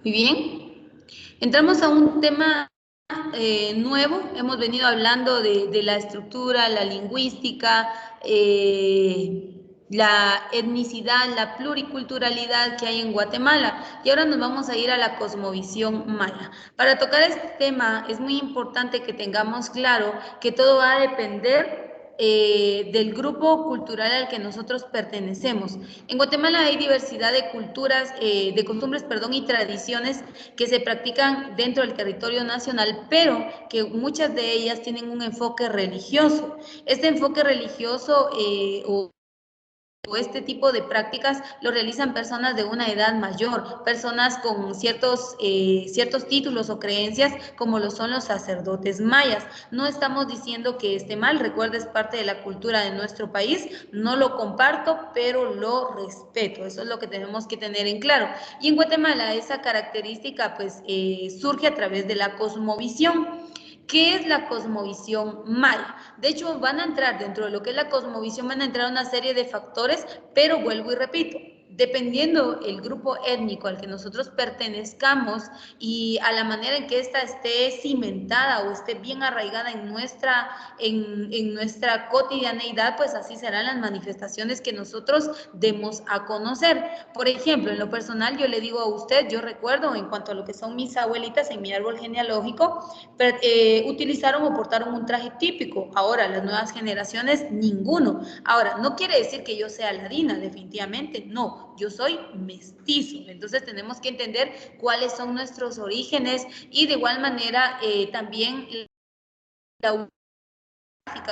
Muy bien. Entramos a un tema nuevo. Hemos venido hablando de la estructura, la lingüística, la etnicidad, la pluriculturalidad que hay en Guatemala. Y ahora nos vamos a ir a la cosmovisión maya. Para tocar este tema es muy importante que tengamos claro que todo va a depender del grupo cultural al que nosotros pertenecemos. En Guatemala hay diversidad de culturas, de costumbres, perdón, y tradiciones que se practican dentro del territorio nacional, pero que muchas de ellas tienen un enfoque religioso. Este enfoque religioso o este tipo de prácticas lo realizan personas de una edad mayor, personas con ciertos títulos o creencias, como lo son los sacerdotes mayas. No estamos diciendo que esté mal, recuerda, es parte de la cultura de nuestro país, no lo comparto, pero lo respeto. Eso es lo que tenemos que tener en claro. Y en Guatemala esa característica pues surge a través de la cosmovisión. ¿Qué es la cosmovisión maya? De hecho, van a entrar dentro de lo que es la cosmovisión, van a entrar una serie de factores, pero vuelvo y repito, dependiendo el grupo étnico al que nosotros pertenezcamos y a la manera en que ésta esté cimentada o esté bien arraigada en nuestra cotidianeidad, pues así serán las manifestaciones que nosotros demos a conocer. Por ejemplo, en lo personal, yo le digo a usted, yo recuerdo en cuanto a lo que son mis abuelitas en mi árbol genealógico, utilizaron o portaron un traje típico. Ahora, las nuevas generaciones, ninguno. Ahora, no quiere decir que yo sea ladina, definitivamente, no. Yo soy mestizo. Entonces, tenemos que entender cuáles son nuestros orígenes y de igual manera también la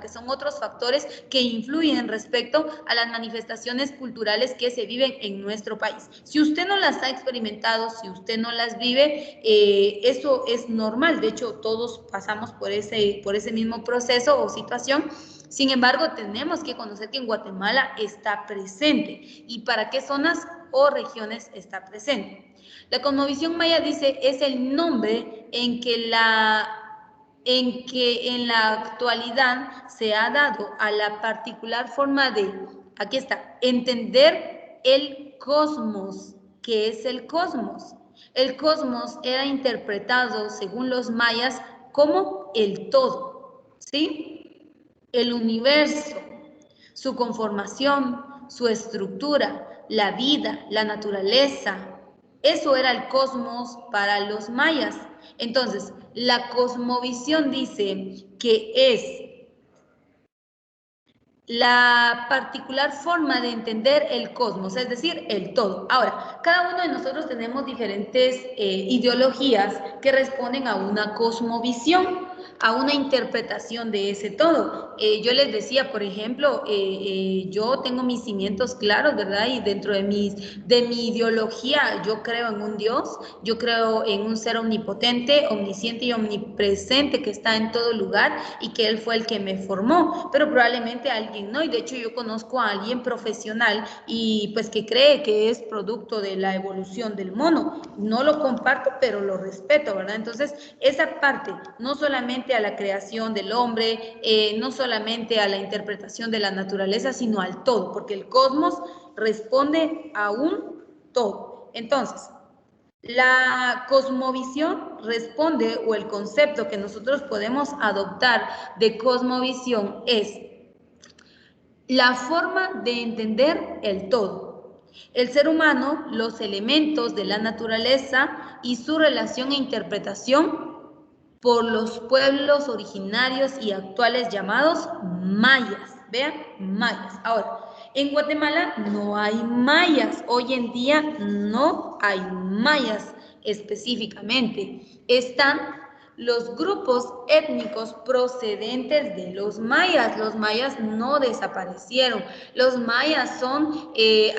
que son otros factores que influyen respecto a las manifestaciones culturales que se viven en nuestro país. Si usted no las ha experimentado, si usted no las vive, eso es normal. De hecho, todos pasamos por ese mismo proceso o situación. Sin embargo, tenemos que conocer que en Guatemala está presente y para qué zonas o regiones está presente. La cosmovisión maya dice es el nombre en que en la actualidad se ha dado a la particular forma de, aquí está, entender el cosmos. ¿Qué es el cosmos? El cosmos era interpretado, según los mayas, como el todo, ¿sí? El universo, su conformación, su estructura, la vida, la naturaleza. Eso era el cosmos para los mayas. Entonces, la cosmovisión dice que es la particular forma de entender el cosmos, es decir, el todo. Ahora, cada uno de nosotros tenemos diferentes ideologías que responden a una cosmovisión, a una interpretación de ese todo. Yo les decía, por ejemplo, yo tengo mis cimientos claros, ¿verdad? Y dentro de mi ideología, yo creo en un Dios, yo creo en un ser omnipotente, omnisciente y omnipresente que está en todo lugar y que Él fue el que me formó, pero probablemente alguien no. Y de hecho yo conozco a alguien profesional y pues que cree que es producto de la evolución del mono. No lo comparto, pero lo respeto, ¿verdad? Entonces, esa parte, no solamente a la creación del hombre, no solamente a la interpretación de la naturaleza, sino al todo, porque el cosmos responde a un todo. Entonces, la cosmovisión responde, o el concepto que nosotros podemos adoptar de cosmovisión es la forma de entender el todo. El ser humano, los elementos de la naturaleza y su relación e interpretación por los pueblos originarios y actuales llamados mayas. Vean, mayas. Ahora, en Guatemala no hay mayas. Hoy en día no hay mayas específicamente. Están los grupos étnicos procedentes de los mayas. Los mayas no desaparecieron. Los mayas son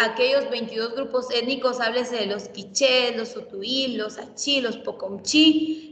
aquellos 22 grupos étnicos, háblese de los quichés, los utuí, los achí, los pocomchí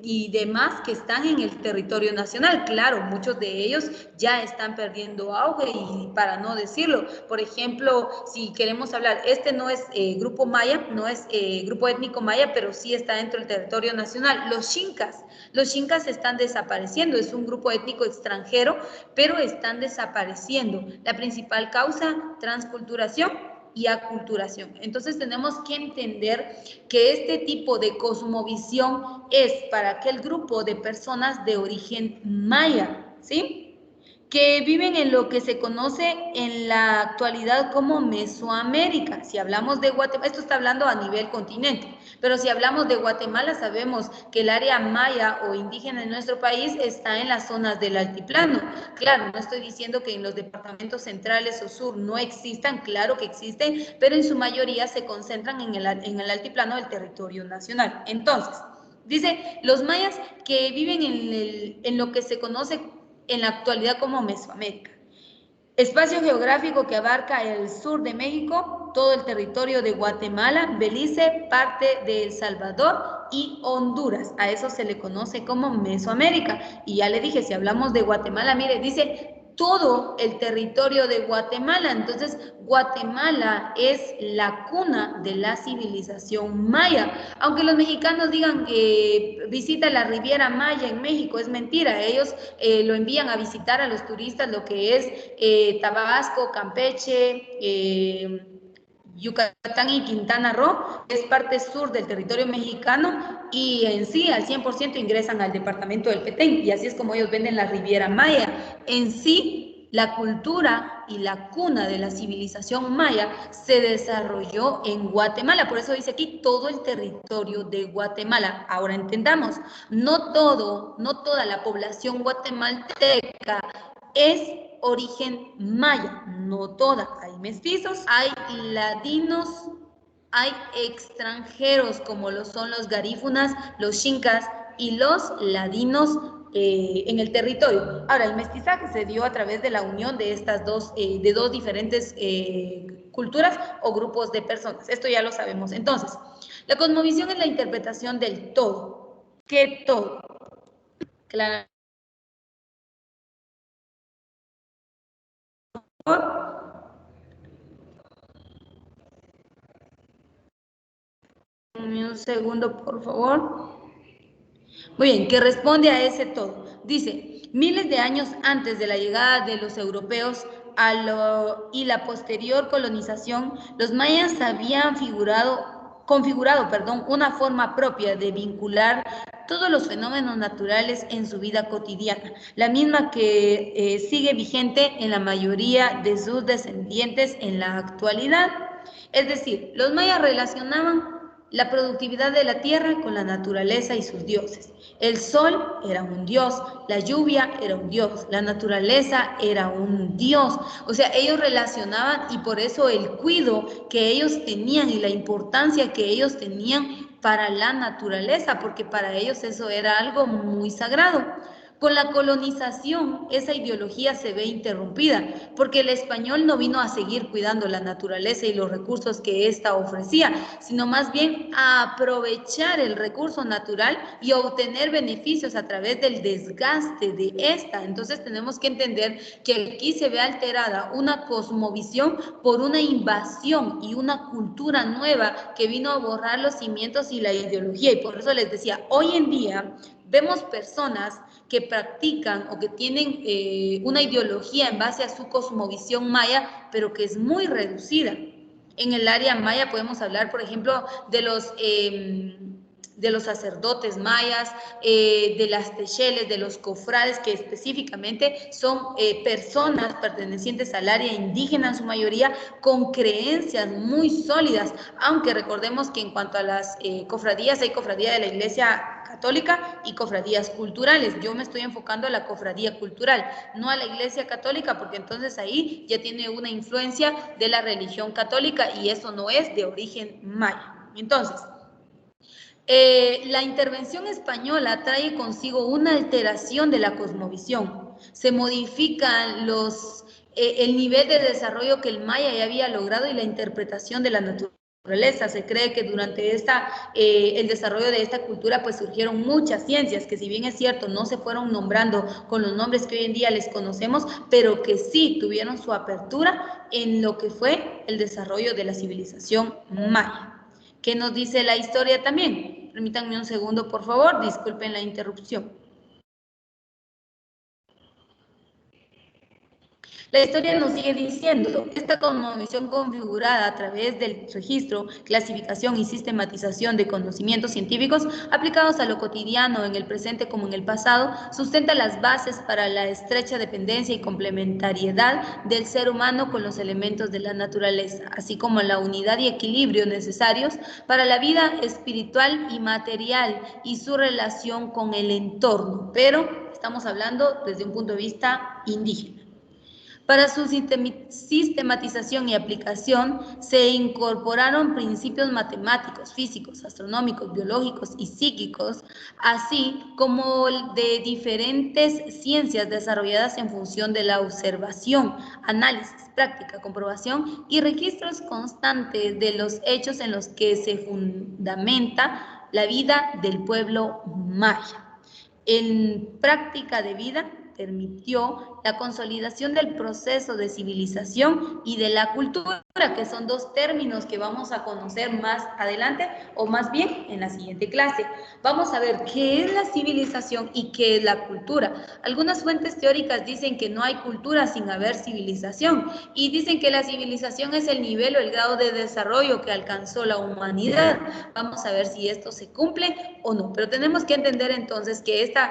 y demás que están en el territorio nacional. Claro, muchos de ellos ya están perdiendo auge y para no decirlo, por ejemplo, si queremos hablar, este no es grupo maya, no es grupo étnico maya, pero sí está dentro del territorio nacional. Los xincas están desapareciendo, es un grupo étnico extranjero, pero están desapareciendo. La principal causa, transculturación, y aculturación. Entonces tenemos que entender que este tipo de cosmovisión es para aquel grupo de personas de origen maya, ¿sí?, que viven en lo que se conoce en la actualidad como Mesoamérica. Si hablamos de Guatemala, esto está hablando a nivel continente, pero si hablamos de Guatemala, sabemos que el área maya o indígena en nuestro país está en las zonas del altiplano. Claro, no estoy diciendo que en los departamentos centrales o sur no existan, claro que existen, pero en su mayoría se concentran en el altiplano del territorio nacional. Entonces, dice, los mayas que viven en lo que se conoce en la actualidad como Mesoamérica. Espacio geográfico que abarca el sur de México, todo el territorio de Guatemala, Belice, parte de El Salvador y Honduras. A eso se le conoce como Mesoamérica. Y ya le dije, si hablamos de Guatemala, mire, dice todo el territorio de Guatemala. Entonces, Guatemala es la cuna de la civilización maya. Aunque los mexicanos digan que visita la Riviera Maya en México, es mentira. Ellos lo envían a visitar a los turistas lo que es Tabasco, Campeche, Yucatán y Quintana Roo, que es parte sur del territorio mexicano, y en sí al 100% ingresan al departamento del Petén, y así es como ellos venden la Riviera Maya. En sí, la cultura y la cuna de la civilización maya se desarrolló en Guatemala, por eso dice aquí todo el territorio de Guatemala. Ahora entendamos, no toda la población guatemalteca es origen maya, no toda. Hay mestizos, hay ladinos, hay extranjeros como lo son los garífunas, los xincas y los ladinos en el territorio. Ahora, el mestizaje se dio a través de la unión de estas dos diferentes culturas o grupos de personas. Esto ya lo sabemos. Entonces, la cosmovisión es la interpretación del todo. ¿Qué todo? Claro. Un segundo, por favor. Muy bien, que responde a ese todo. Dice, miles de años antes de la llegada de los europeos y la posterior colonización, los mayas habían configurado, una forma propia de vincular todos los fenómenos naturales en su vida cotidiana, la misma que sigue vigente en la mayoría de sus descendientes en la actualidad. Es decir, los mayas relacionaban la productividad de la tierra con la naturaleza y sus dioses. El sol era un dios, la lluvia era un dios, la naturaleza era un dios. O sea, ellos relacionaban, y por eso el cuidado que ellos tenían y la importancia que ellos tenían para la naturaleza, porque para ellos eso era algo muy sagrado. Con la colonización, esa ideología se ve interrumpida, porque el español no vino a seguir cuidando la naturaleza y los recursos que ésta ofrecía, sino más bien a aprovechar el recurso natural y obtener beneficios a través del desgaste de esta. Entonces tenemos que entender que aquí se ve alterada una cosmovisión por una invasión y una cultura nueva que vino a borrar los cimientos y la ideología. Y por eso les decía, hoy en día vemos personas que practican o que tienen una ideología en base a su cosmovisión maya, pero que es muy reducida. En el área maya podemos hablar, por ejemplo, de los sacerdotes mayas, de las techeles, de los cofrades, que específicamente son personas pertenecientes al área indígena en su mayoría, con creencias muy sólidas, aunque recordemos que en cuanto a las cofradías, hay cofradía de la Iglesia Católica y cofradías culturales. Yo me estoy enfocando a la cofradía cultural, no a la Iglesia Católica, porque entonces ahí ya tiene una influencia de la religión católica y eso no es de origen maya. Entonces, la intervención española trae consigo una alteración de la cosmovisión. Se modifican el nivel de desarrollo que el maya ya había logrado y la interpretación de la naturaleza. Se cree que durante el desarrollo de esta cultura pues surgieron muchas ciencias que, si bien es cierto, no se fueron nombrando con los nombres que hoy en día les conocemos, pero que sí tuvieron su apertura en lo que fue el desarrollo de la civilización maya. ¿Qué nos dice la historia también? Permítanme un segundo, por favor, disculpen la interrupción. La historia nos sigue diciendo, esta cosmovisión configurada a través del registro, clasificación y sistematización de conocimientos científicos aplicados a lo cotidiano en el presente como en el pasado, sustenta las bases para la estrecha dependencia y complementariedad del ser humano con los elementos de la naturaleza, así como la unidad y equilibrio necesarios para la vida espiritual y material y su relación con el entorno, pero estamos hablando desde un punto de vista indígena. Para su sistematización y aplicación se incorporaron principios matemáticos, físicos, astronómicos, biológicos y psíquicos, así como de diferentes ciencias desarrolladas en función de la observación, análisis, práctica, comprobación y registros constantes de los hechos en los que se fundamenta la vida del pueblo maya. En práctica de vida permitió la consolidación del proceso de civilización y de la cultura, que son dos términos que vamos a conocer más adelante, o más bien en la siguiente clase. Vamos a ver qué es la civilización y qué es la cultura. Algunas fuentes teóricas dicen que no hay cultura sin haber civilización, y dicen que la civilización es el nivel o el grado de desarrollo que alcanzó la humanidad. Vamos a ver si esto se cumple o no, pero tenemos que entender entonces que esta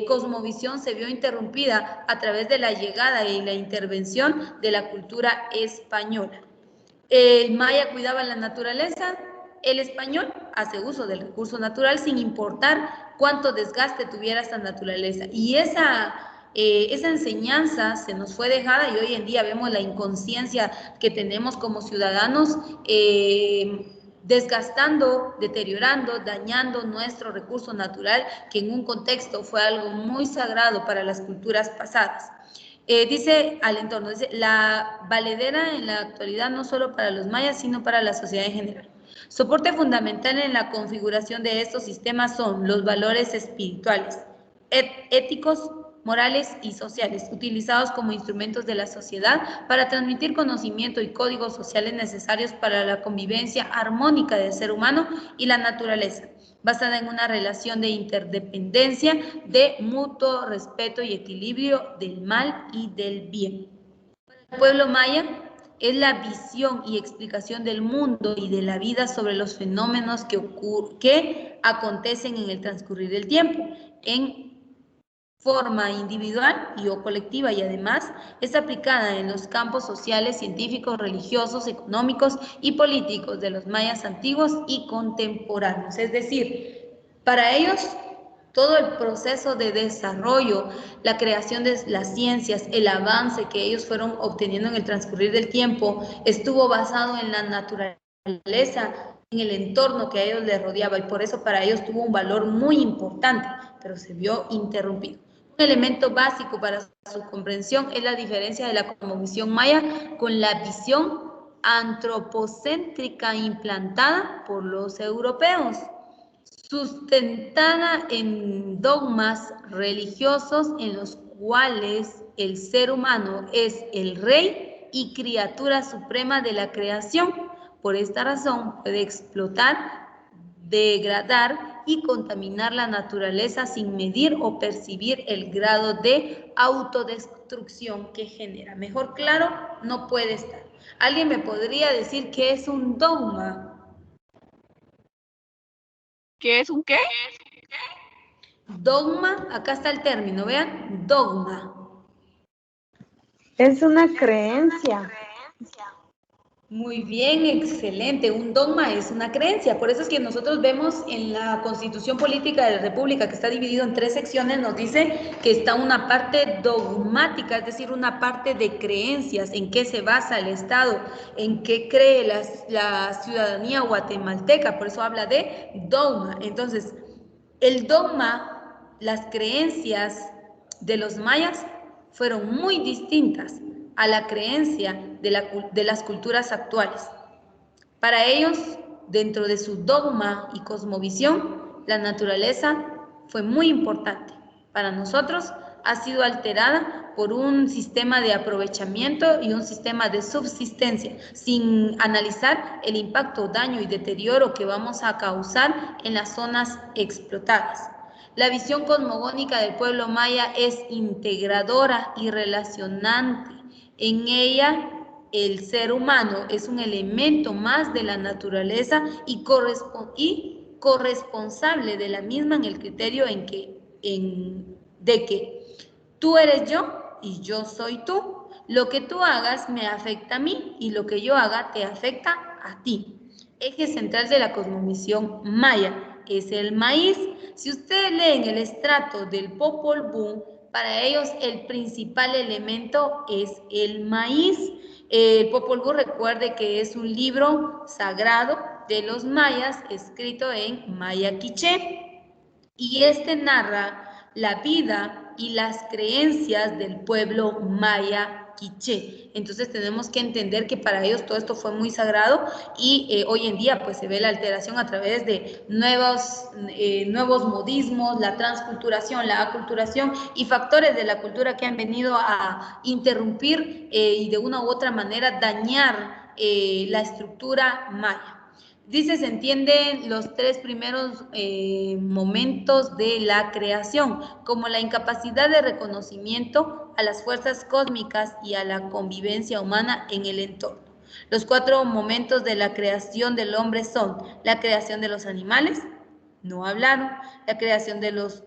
cosmovisión se vio interrumpida a través de la llegada y la intervención de la cultura española. El maya cuidaba la naturaleza, el español hace uso del recurso natural sin importar cuánto desgaste tuviera esta naturaleza. Y esa enseñanza se nos fue dejada y hoy en día vemos la inconsciencia que tenemos como ciudadanos, desgastando, deteriorando, dañando nuestro recurso natural, que en un contexto fue algo muy sagrado para las culturas pasadas. Dice al entorno, dice, la valedera en la actualidad no solo para los mayas, sino para la sociedad en general. Soporte fundamental en la configuración de estos sistemas son los valores espirituales, éticos, morales y sociales, utilizados como instrumentos de la sociedad para transmitir conocimiento y códigos sociales necesarios para la convivencia armónica del ser humano y la naturaleza, basada en una relación de interdependencia, de mutuo respeto y equilibrio del mal y del bien. Para el pueblo maya es la visión y explicación del mundo y de la vida sobre los fenómenos que acontecen en el transcurrir del tiempo, en forma individual y o colectiva, y además es aplicada en los campos sociales, científicos, religiosos, económicos y políticos de los mayas antiguos y contemporáneos. Es decir, para ellos todo el proceso de desarrollo, la creación de las ciencias, el avance que ellos fueron obteniendo en el transcurrir del tiempo, estuvo basado en la naturaleza, en el entorno que a ellos les rodeaba, y por eso para ellos tuvo un valor muy importante, pero se vio interrumpido. Un elemento básico para su comprensión es la diferencia de la cosmovisión maya con la visión antropocéntrica implantada por los europeos, sustentada en dogmas religiosos en los cuales el ser humano es el rey y criatura suprema de la creación. Por esta razón puede explotar, degradar y contaminar la naturaleza sin medir o percibir el grado de autodestrucción que genera. Mejor claro, no puede estar. ¿Alguien me podría decir qué es un dogma? ¿Qué es un qué? Dogma, acá está el término, vean, dogma. Es una creencia. Muy bien, excelente. Un dogma es una creencia. Por eso es que nosotros vemos en la Constitución Política de la República, que está dividido en 3 secciones, nos dice que está una parte dogmática, es decir, una parte de creencias, en qué se basa el Estado, en qué cree la ciudadanía guatemalteca. Por eso habla de dogma. Entonces, el dogma, las creencias de los mayas fueron muy distintas a la creencia de las culturas actuales. Para ellos, dentro de su dogma y cosmovisión, la naturaleza fue muy importante. Para nosotros ha sido alterada por un sistema de aprovechamiento y un sistema de subsistencia, sin analizar el impacto, daño y deterioro que vamos a causar en las zonas explotadas. La visión cosmogónica del pueblo maya es integradora y relacionante. En ella, el ser humano es un elemento más de la naturaleza y corresponsable de la misma en el criterio de que tú eres yo y yo soy tú. Lo que tú hagas me afecta a mí y lo que yo haga te afecta a ti. Eje central de la cosmovisión maya es el maíz. Si ustedes leen el estrato del Popol Vuh, para ellos el principal elemento es el maíz. El Popol Vuh, recuerde que es un libro sagrado de los mayas escrito en maya quiché, y este narra la vida y las creencias del pueblo maya quiché. Entonces tenemos que entender que para ellos todo esto fue muy sagrado y hoy en día pues se ve la alteración a través de nuevos modismos, la transculturación, la aculturación y factores de la cultura que han venido a interrumpir y de una u otra manera dañar la estructura maya. Dice, se entienden los tres primeros momentos de la creación, como la incapacidad de reconocimiento a las fuerzas cósmicas y a la convivencia humana en el entorno. Los 4 momentos de la creación del hombre son la creación de los animales, no hablaron, la creación de los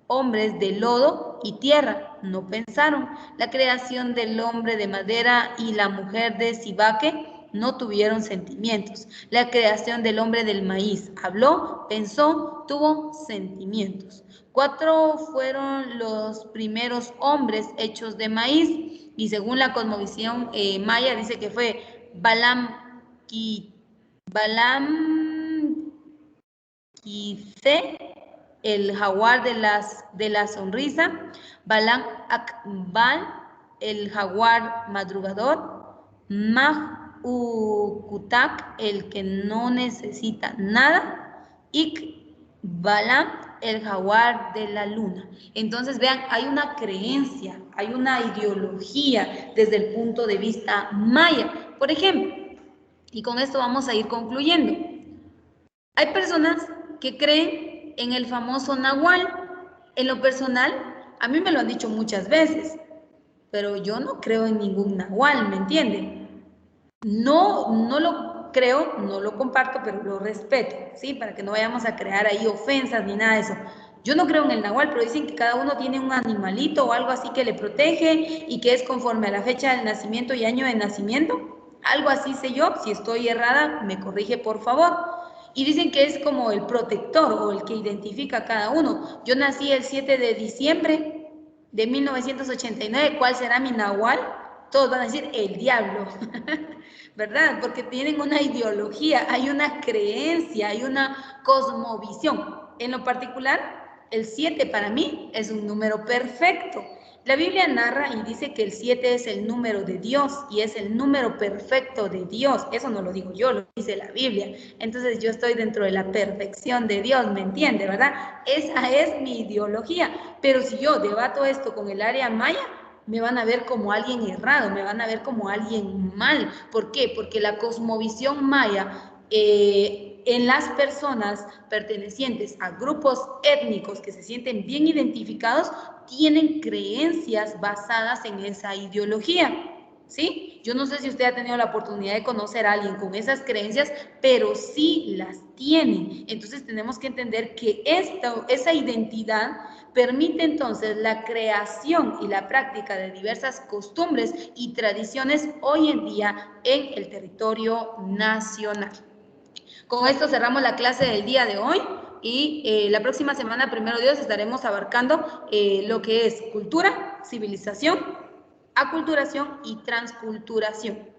hombres de lodo y tierra, no pensaron, la creación del hombre de madera y la mujer de cibaque, no tuvieron sentimientos. La creación del hombre del maíz, habló, pensó, tuvo sentimientos. 4 fueron los primeros hombres hechos de maíz y según la cosmovisión maya dice que fue Balam Quise, el jaguar de la sonrisa, Balam Akbal, el jaguar madrugador, Mahukutak, el que no necesita nada, Balam, el jaguar de la luna. Entonces vean, hay una creencia, hay una ideología desde el punto de vista maya. Por ejemplo, y con esto vamos a ir concluyendo, hay personas que creen en el famoso nahual. En lo personal, a mí me lo han dicho muchas veces, pero yo no creo en ningún nahual, ¿me entienden? No lo creo, no lo comparto, pero lo respeto, ¿sí? Para que no vayamos a crear ahí ofensas ni nada de eso. Yo no creo en el nahual, pero dicen que cada uno tiene un animalito o algo así que le protege y que es conforme a la fecha del nacimiento y año de nacimiento. Algo así sé yo. Si estoy errada, me corrige por favor. Y dicen que es como el protector o el que identifica a cada uno. Yo nací el 7 de diciembre de 1989. ¿Cuál será mi nahual? Todos van a decir el diablo, ¿verdad? Porque tienen una ideología, hay una creencia, hay una cosmovisión. En lo particular, el 7 para mí es un número perfecto. La Biblia narra y dice que el 7 es el número de Dios y es el número perfecto de Dios. Eso no lo digo yo, lo dice la Biblia. Entonces yo estoy dentro de la perfección de Dios, ¿me entiende, verdad? Esa es mi ideología. Pero si yo debato esto con el área maya, me van a ver como alguien errado, me van a ver como alguien mal. ¿Por qué? Porque la cosmovisión maya en las personas pertenecientes a grupos étnicos que se sienten bien identificados, tienen creencias basadas en esa ideología, ¿sí? Yo no sé si usted ha tenido la oportunidad de conocer a alguien con esas creencias, pero sí las tienen. Entonces tenemos que entender que esa identidad permite entonces la creación y la práctica de diversas costumbres y tradiciones hoy en día en el territorio nacional. Con esto cerramos la clase del día de hoy y la próxima semana, primero Dios, estaremos abarcando lo que es cultura, civilización, aculturación y transculturación.